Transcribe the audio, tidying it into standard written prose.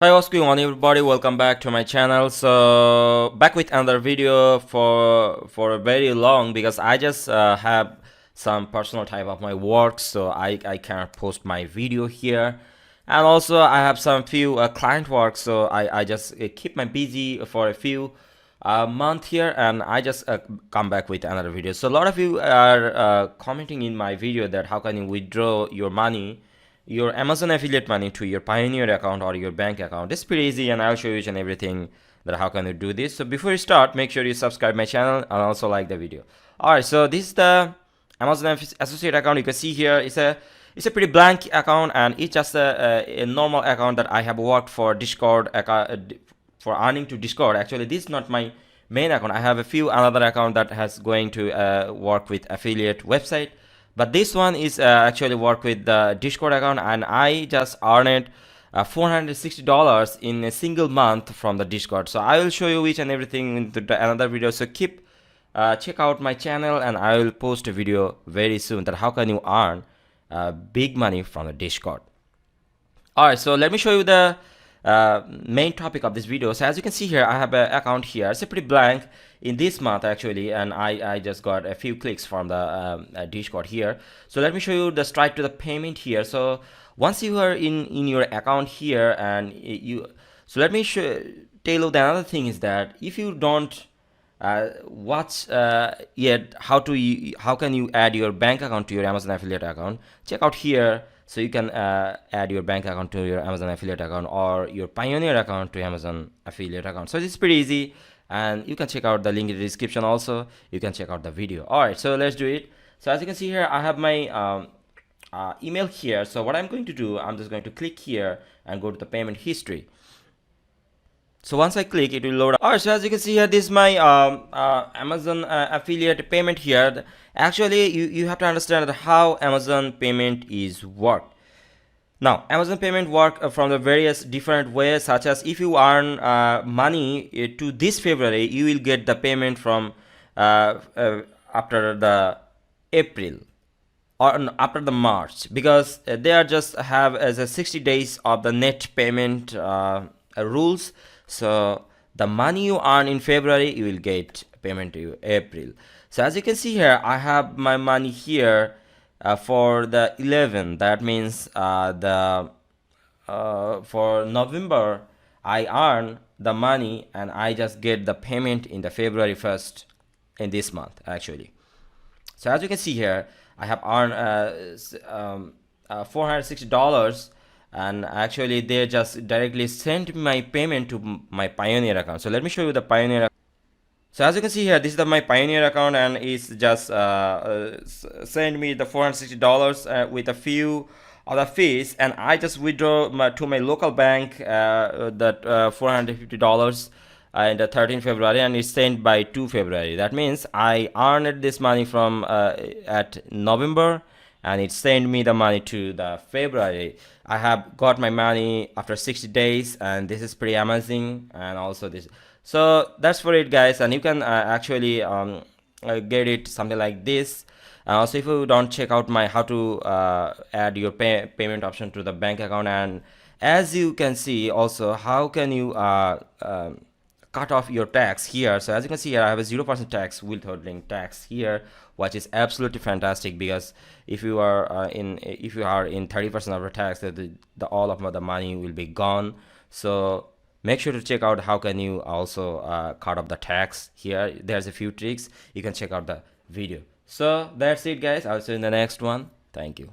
Hi, what's going on, everybody? Welcome back to my channel. So back with another video for a very long, because I just have some personal type of my work, so I can't post my video here. And also I have some few client work, so I just keep my busy for a few month here, and I just come back with another video. So a lot of you are commenting in my video that how can you withdraw your money, your Amazon affiliate money, to your Pioneer account or your bank account. It's pretty easy, and I'll show you each and everything that how can you do this. So before you start, make sure you subscribe my channel and also like the video. Alright, so this is the Amazon associate account. You can see here it's a pretty blank account, and it's just a normal account that I have worked for Discord for earning to Discord. Actually, this is not my main account. I have a few another account that has going to work with affiliate website, but this one is actually work with the Discord account, and I just earned $460 in a single month from the Discord. So I will show you each and everything in another video. So keep check out my channel, and I will post a video very soon that how can you earn big money from the Discord. Alright, so let me show you the main topic of this video. So as you can see here, I have an account here. It's a pretty blank in this month actually, and I just got a few clicks from the Discord here. So let me show you the straight to the payment here. So once you are in your account here, and so let me tell you the another thing is that if you don't watch yet how can you add your bank account to your Amazon affiliate account, check out here. So you can add your bank account to your Amazon affiliate account or your Pioneer account to Amazon affiliate account. So it's pretty easy, and you can check out the link in the description. Also, you can check out the video. All right, so let's do it. So as you can see here, I have my email here. So what I'm going to do, I'm just going to click here and go to the payment history. So once I click, it will load. Alright, so as you can see here, this is my Amazon affiliate payment here. Actually, you have to understand how Amazon payment is work. Now, Amazon payment work from the various different ways, such as if you earn money to this February, you will get the payment from after the April or after the March, because they are just have as a 60 days of the net payment rules. So the money you earn in February, you will get payment to April. So as you can see here, I have my money here for the 11. That means for November, I earn the money, and I just get the payment in the February 1st in this month actually. So as you can see here, I have earned $460, and actually they just directly sent my payment to my Pioneer account. So let me show you the Pioneer. So as you can see here, this is my Pioneer account, and it's just send me the $460 with a few other fees, and I just withdraw to my local bank that $450 in the 13th February, and it's sent by 2 February. That means I earned this money from at November, and it sent me the money to the February. I have got my money after 60 days, and this is pretty amazing. And also this, so that's for it guys, and you can actually get it something like this. Also, if you don't check out my how to add your payment option to the bank account, and as you can see also how can you cut off your tax here. So as you can see here, I have a 0% tax withholding tax here, which is absolutely fantastic, because if you are in 30% of the tax, the all of the money will be gone. So make sure to check out how can you also cut off the tax here. There's a few tricks, you can check out the video. So that's it guys, I'll see you in the next one. Thank you.